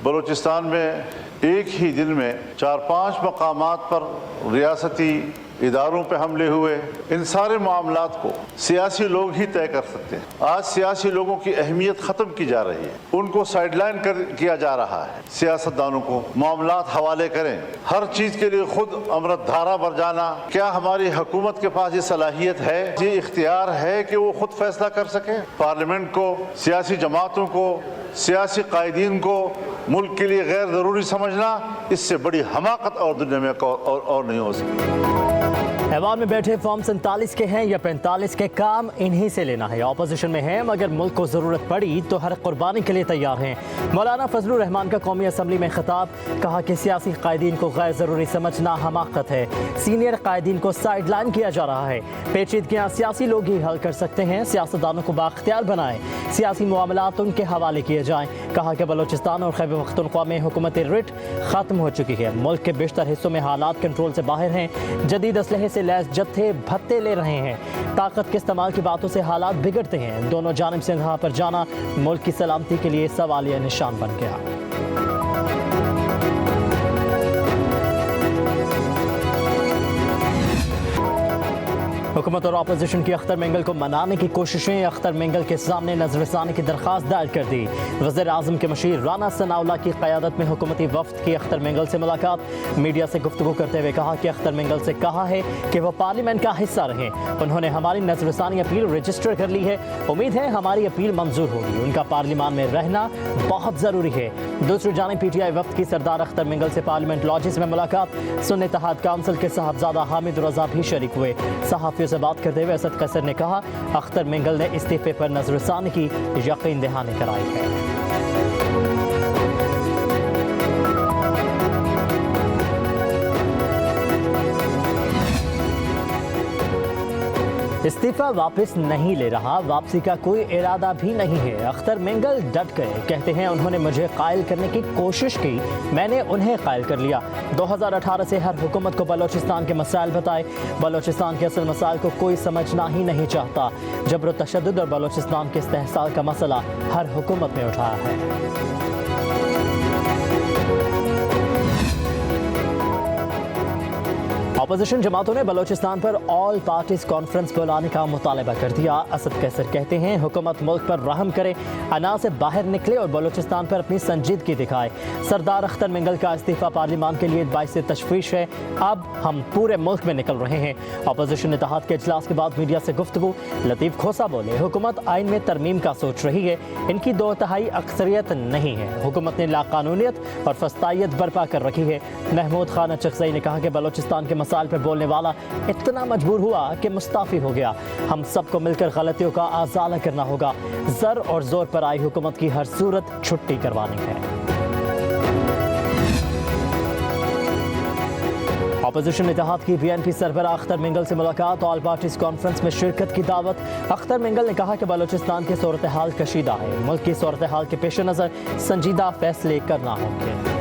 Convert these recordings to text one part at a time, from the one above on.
बलूचिस्तान में एक ही दिन में 4-5 मकामात पर रियासती इदारों पे हमले हुए। इन सारे मामलात को सियासी लोग ही तय कर सकते हैं। आज सियासी लोगों की अहमियत ख़त्म की जा रही है, उनको साइडलाइन किया जा रहा है। सियासतदानों को मामलात हवाले करें, हर चीज़ के लिए खुद अमृत धारा पर जाना। क्या हमारी हुकूमत के पास ये सलाहियत है, ये इख्तियार है कि वो खुद फैसला कर सके? पार्लियामेंट को, सियासी जमातों को, सियासी कायदीन को मुल्क के लिए गैर ज़रूरी समझना, इससे बड़ी हमाकत और दुनिया में और नहीं हो सकती। ऐवान में बैठे फॉर्म 47 के हैं या 45 के, काम इन्हीं से लेना है। ऑपोजिशन में हैं मगर मुल्क को ज़रूरत पड़ी तो हर कुर्बानी के लिए तैयार हैं। मौलाना फजलुर रहमान का कौमी असम्बली में खिताब, कहा कि सियासी कायदीन को गैर ज़रूरी समझना हमाकत है। सीनियर कायदीन को साइडलाइन किया जा रहा है। पेचीदगियाँ सियासी लोग ही हल कर सकते हैं। सियासतदानों को बाख्तियार बनाएं, सियासी मामलात उनके हवाले किए जाएँ। कहा कि बलूचिस्तान और खैबर पख्तूनख्वा में हुकूमत रिट ख़त्म हो चुकी है। मुल्क के बेशतर हिस्सों में हालात कंट्रोल से बाहर हैं। जदीद असलहे से लैस जत्थे भत्ते ले रहे हैं। ताकत के इस्तेमाल की बातों से हालात बिगड़ते हैं। दोनों जानिब से इंतहा पर जाना मुल्क की सलामती के लिए सवालिया निशान बन गया। हुकूमत और अपोजिशन की अख्तर मेंगल को मनाने की कोशिशें। अख्तर मेंगल के सामने नजरसानी की दरख्वास्त दायर कर दी। वज़ीर आज़म के मशीर राना सनाउल्लाह की क़यादत में हुकूमती वफ़द की अख्तर मेंगल से मुलाकात। मीडिया से गुफ्तगू करते हुए कहा कि अख्तर मेंगल से कहा है कि वह पार्लियामेंट का हिस्सा रहें। उन्होंने हमारी नजरसानी अपील रजिस्टर कर ली है। उम्मीद है हमारी अपील मंजूर होगी। उनका पार्लियामान में रहना बहुत ज़रूरी है। दूसरी जानिब PTI वफ़द की सरदार अख्तर मेंगल से पार्लियामेंट लॉजिस में मुलाकात। सुन्नी इत्तेहाद काउंसिल के साहबजादा हामिद रज़ा भी शरीक हुए। सहाफ़ियों से बात करते हुए असद कैसर ने कहा, अख्तर मेंगल ने इस्तीफे पर नजरसानी की यकीन दहानी कराई है। इस्तीफा वापस नहीं ले रहा, वापसी का कोई इरादा भी नहीं है। अख्तर मेंगल डट गए, कहते हैं उन्होंने मुझे कायल करने की कोशिश की, मैंने उन्हें कायल कर लिया। 2018 से हर हुकूमत को बलूचिस्तान के मसाइल बताए। बलूचिस्तान के असल मसाइल को कोई समझना ही नहीं चाहता। जबर तशद्दुद और बलूचिस्तान के इस्तेहसाल का मसला हर हुकूमत में उठाया है। अपोजिशन जमातों ने बलूचिस्तान पर ऑल पार्टीज कॉन्फ्रेंस बुलाने का मुतालबा कर दिया। असद कैसर कहते हैं हुकूमत मुल्क पर रहम करे, अना से बाहर निकले और बलूचिस्तान पर अपनी संजीदगी दिखाए। सरदार अख्तर मेंगल का इस्तीफा पार्लियामान के लिए बाइस तशवीश है। अब हम पूरे मुल्क में निकल रहे हैं। अपोजिशन इत्तेहाद के इजलास के बाद मीडिया से गुफ्तगू। लतीफ़ खोसा बोले, हुकूमत आइन में तरमीम का सोच रही है, इनकी 2/3 अक्सरियत नहीं है। हुकूमत ने लाकानूनियत और फस्तायत बर्पा कर रखी है। महमूद खान अचकज़ई ने कहा कि बलूचिस्तान के साल पर बोलने वाला इतना मजबूर हुआ कि मुस्ताफी हो गया। हम सबको मिलकर गलतियों का आज़ाला करना होगा। जर और जोर पर आई हुकूमत की हर सूरत छुट्टी करवानी है। अपोजिशन इत्तेहाद की BNP सरबराह अख्तर मेंगल से मुलाकात। ऑल पार्टीज कॉन्फ्रेंस में शिरकत की दावत। अख्तर मेंगल ने कहा कि बलूचिस्तान की सूरत हाल कशीदा है। मुल्क की सूरत हाल के पेश नज़र संजीदा फैसले करना होंगे।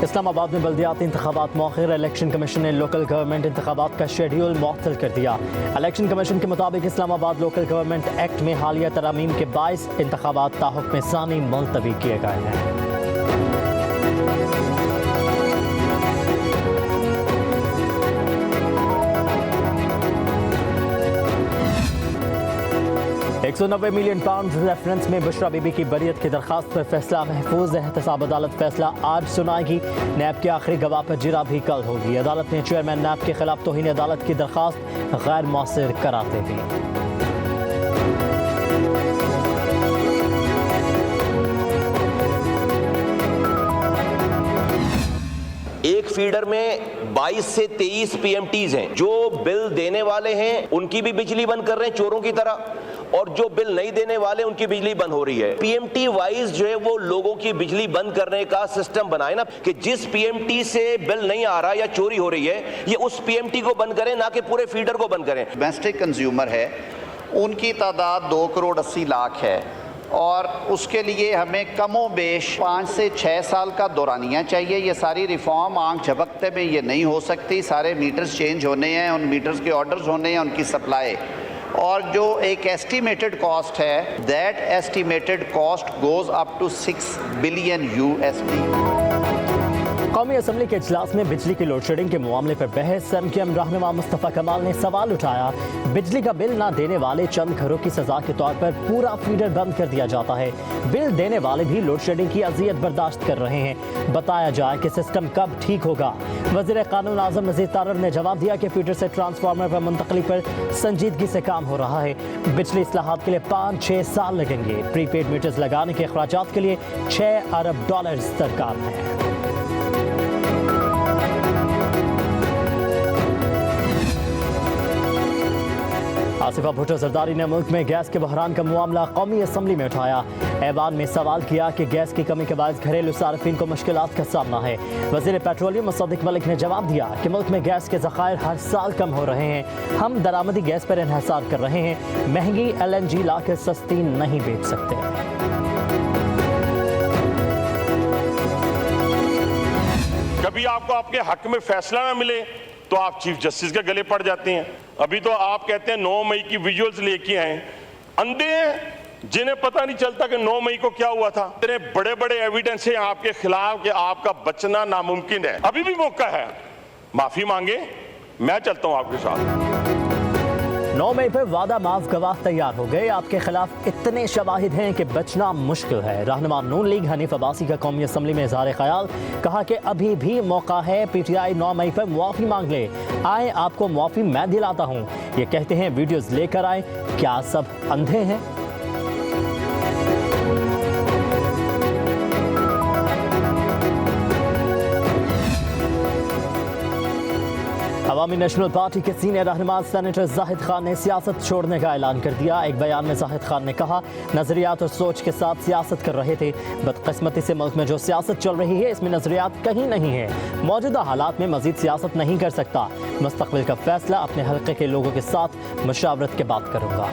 इस्लामाबाद में बल्दियाती इंतखाबात मौखिर। इलेक्शन कमीशन ने लोकल गवर्नमेंट इंतखाबात का शेड्यूल मुअत्तल कर दिया। इलेक्शन कमीशन के मुताबिक इस्लामाबाद लोकल गवर्नमेंट एक्ट में हालिया तरामीम के 22 इंतखाबात ताहुक्म सानी मुलतवी किए गए हैं। 190 मिलियन पाउंड रेफरेंस में बुशरा बीबी की बरियत की दरखास्त पर फैसला महफूज। एहतसाब अदालत फैसला आज सुनाएगी। नैब के आखिरी गवाह पर जिरा भी कल होगी। अदालत ने चेयरमैन नैब के खिलाफ तौहीन अदालत की दरखास्त गैर मौसर करार दे दी। एक फीडर में 22 से 23 PMTs हैं। जो बिल देने वाले हैं उनकी भी बिजली बंद कर रहे हैं चोरों की तरह, और जो बिल नहीं देने वाले उनकी बिजली बंद हो रही है। PMT वाइज जो है वो लोगों की बिजली बंद करने का सिस्टम बनाए ना, कि जिस PMT से बिल नहीं आ रहा या चोरी हो रही है, ये उस PMT को बंद करें, ना कि पूरे फीडर को बंद करें। डोमेस्टिक कंज्यूमर है, उनकी तादाद 2 करोड़ 80 लाख है, और उसके लिए हमें कमो बेश 5 से 6 साल का दौरानिया चाहिए। ये सारी रिफॉर्म आंख झपकते में ये नहीं हो सकती। सारे मीटर्स चेंज होने हैं, उन मीटर्स के ऑर्डर्स होने हैं, उनकी सप्लाई, और जो एक एस्टिमेटेड कॉस्ट है, that estimated cost goes up to 6 billion USD। कौमी असम्बली के इजलास में बिजली की लोड शेडिंग के मामले पर बहस। MKM रहनुमा मुस्तफ़ा कमाल ने सवाल उठाया, बिजली का बिल ना देने वाले चंद घरों की सजा के तौर पर पूरा फीडर बंद कर दिया जाता है। बिल देने वाले भी लोड शेडिंग की अजियत बर्दाश्त कर रहे हैं। बताया जाए कि सिस्टम कब ठीक होगा। वज़ीर कानून आज़म नज़ीर तारर ने जवाब दिया कि फीडर से ट्रांसफार्मर पर मुंतकली पर संजीदगी से काम हो रहा है। बिजली इस्लाहात के लिए 5-6 साल लगेंगे। प्रीपेड मीटर्स लगाने के अखराजात के लिए $6 अरब दरकार है। आसिफा भुट्टो जरदारी ने मुल्क में गैस के बहरान का मामला कौमी असम्बली में उठाया। ऐवान में सवाल किया कि गैस की कमी के बायस घरेलू सार्फिन को मुश्किलात का सामना है। वज़ीर पेट्रोलियम मुसद्दिक मलिक ने जवाब दिया कि मुल्क में गैस के ज़खायर हर साल कम हो रहे हैं। हम दरामदी गैस पर इन्हिसार कर रहे हैं। महंगी LNG लाकर सस्ती नहीं बेच सकते। कभी आपको आपके हक में फैसला न मिले तो आप चीफ जस्टिस के गले पड़ जाते हैं। अभी तो आप कहते हैं 9 मई की विजुअल्स लेके आए। अंधे हैं जिन्हें पता नहीं चलता कि 9 मई को क्या हुआ था। इतने बड़े बड़े एविडेंस हैं आपके खिलाफ कि आपका बचना नामुमकिन है। अभी भी मौका है, माफी मांगे, मैं चलता हूं आपके साथ। 9 मई पर वादा माफ गवाह तैयार हो गए। आपके खिलाफ इतने शवाहिद हैं कि बचना मुश्किल है। रहनुमा नून लीग हनीफ अब्बासी का कौमी असम्बली में इज़हार ख्याल, कहा कि अभी भी मौका है। PTI 9 मई पर मुआफ़ी मांग ले। आए आपको मुआफ़ी मैं दिलाता हूँ। ये कहते हैं वीडियोस लेकर आए। क्या सब अंधे हैं? अवामी नेशनल पार्टी के सीनियर रहनुमा सेनेटर जाहिद खान ने सियासत छोड़ने का ऐलान कर दिया। एक बयान में जाहिद खान ने कहा, नजरियात और सोच के साथ सियासत कर रहे थे। बदकिस्मती से मुल्क में जो सियासत चल रही है इसमें नजरियात कहीं नहीं है। मौजूदा हालात में मजीद सियासत नहीं कर सकता। मुस्तकबिल का फैसला अपने हल्के के लोगों के साथ मशावरत के बाद करूँगा।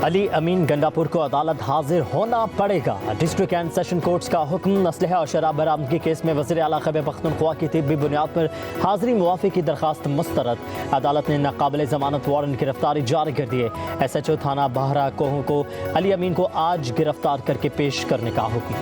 अली अमीन गंडापुर को अदालत हाजिर होना पड़ेगा। डिस्ट्रिक्ट एंड सेशन कोर्ट्स का हुक्म। असलहा और शराब बरामदगी केस में वज़ीर आला खैबर पख्तूनख्वा की तिब्बी बुनियाद पर हाजिरी मुआफ़ी की दरखास्त मुस्तरद। अदालत ने नाकाबिल ज़मानत वारंट गिरफ्तारी जारी कर दिए। SHO थाना बहरा कोहू को अली अमीन को आज गिरफ्तार करके पेश करने का हुक्म।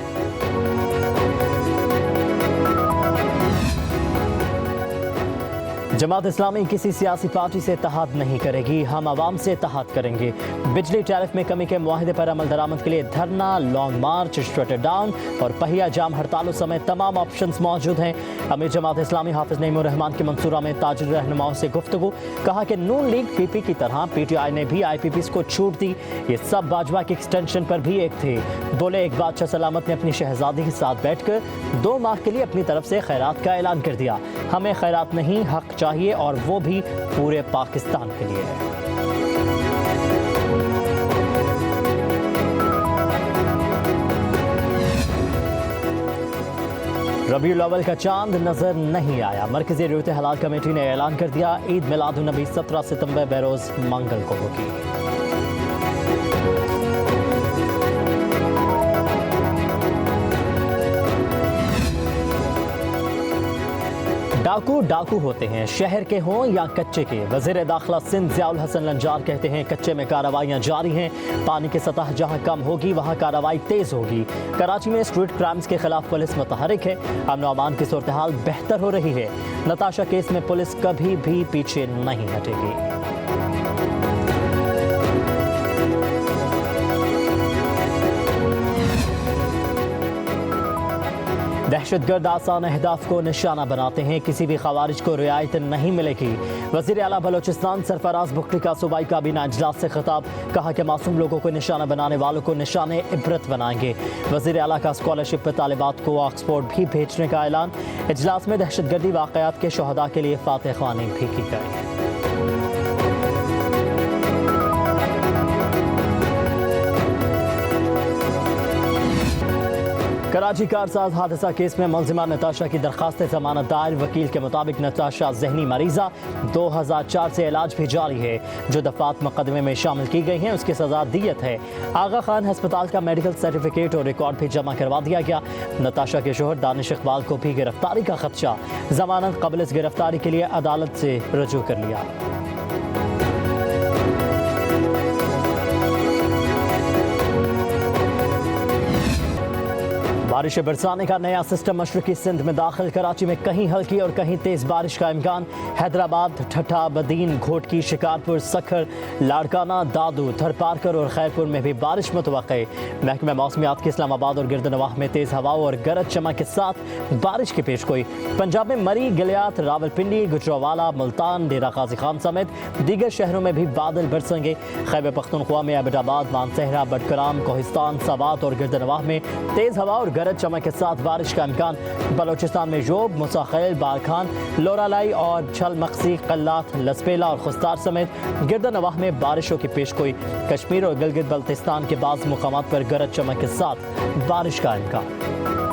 जमात इस्लामी किसी सियासी पार्टी से इत्तेहाद नहीं करेगी। हम आवाम से इत्तेहाद करेंगे। बिजली टैरिफ में कमी के मुआहदे पर अमल दरामद के लिए धरना, लॉन्ग मार्च, शटर डाउन और पहिया जाम हड़तालों समेत तमाम ऑप्शंस मौजूद हैं। अमीर जमात इस्लामी हाफिज नईमुर रहमान की मंसूरा में ताजिर रहनुमाओं से गुफ्तगू, कहा कि नून लीग PP की तरह PTI ने भी IPPs को छूट दी। ये सब बाजवा की एक्सटेंशन पर भी एक थे। बोले, एक बादशाह सलामत ने अपनी शहजादी के साथ बैठकर 2 माह के लिए अपनी तरफ से खैरात का ऐलान कर दिया। हमें खैरात नहीं, हक चाहिए, और वो भी पूरे पाकिस्तान के लिए। रबीउल अव्वल का चांद नजर नहीं आया। मरकजी रियासती हलाल कमेटी ने ऐलान कर दिया, ईद मिलादुन नबी 17 सितंबर बरोज मंगल को होगी। डाकू डाकू होते हैं, शहर के हों या कच्चे के। वज़ीर दाखिला सिंध ज़ियाउल हसन लंजार कहते हैं, कच्चे में कार्रवाइयाँ जारी हैं। पानी की सतह जहां कम होगी वहां कार्रवाई तेज़ होगी। कराची में स्ट्रीट क्राइम्स के खिलाफ पुलिस मुतहरिक है। अमन व अमान की सूरत हाल बेहतर हो रही है। नताशा केस में पुलिस कभी भी पीछे नहीं हटेगी। दहशतगर्द आसान अहदाफ को निशाना बनाते हैं, किसी भी खवारिज को रियायत नहीं मिलेगी। वज़ीर आला बलोचिस्तान सरफराज बुख्री का सूबाई काबीना इजलास से खिताब, कहा कि मासूम लोगों को निशाना बनाने वालों को निशाने इबरत बनाएंगे। वज़ीर आला का स्कॉलरशिप पर तालिबात को ऑक्सफोर्ड भी भेजने का ऐलान। इजलास में दहशतगर्दी वाक़यात के शहदा के लिए फातह ख्वानी भी की गई। कराची कारसाज हादसा केस में मुलजिमा नताशा की दरखास्त जमानत दायर। वकील के मुताबिक नताशा जहनी मरीजा 2004 से इलाज भी जारी है। जो दफात मुकदमे में शामिल की गई हैं उसकी सजा दियत है। आगा खान अस्पताल का मेडिकल सर्टिफिकेट और रिकॉर्ड भी जमा करवा दिया गया। नताशा के शोहर दानिश इकबाल को भी गिरफ्तारी का खदशा। जमानत कबल इस गिरफ्तारी के लिए अदालत से रजू कर लिया। बारिश बरसाने का नया सिस्टम मशरकी सिंध में दाखिल। कराची में कहीं हल्की और कहीं तेज बारिश का इम्कान। हैदराबाद, ठट्ठा, बदीन, घोटकी, शिकारपुर, सखर, लाड़काना, दादू, थरपारकर और खैरपुर में भी बारिश मुतवक्के। महकमा मौसमियात के इस्लामाबाद और गिरदनवाह में तेज हवाओं और गरज चमक के साथ बारिश की पेशगोई। पंजाब में मरी, गिलियात, रावलपिंडी, गुजरावाला, मुल्तान, डेरा गाजी खान समेत दीगर शहरों में भी बादल बरसेंगे। खैबर पख्तूनख्वा में एबटाबाद, मानसहरा, बडकराम, कोहिस्तान, सवात और गिरदनवाह में तेज हवा और गरज चमक के साथ बारिश का इम्कान। बलोचिस्तान में जोब, मुसाखैल, बारखान, लोरालाई और छल मक्सी, कल्लात, लसपेला और खुस्तार समेत गिरदनवाह में बारिशों की पेशगोई। कश्मीर और गिलगित बल्तिस्तान के बाज़ मुकामात पर गरज चमक के साथ बारिश का इम्कान।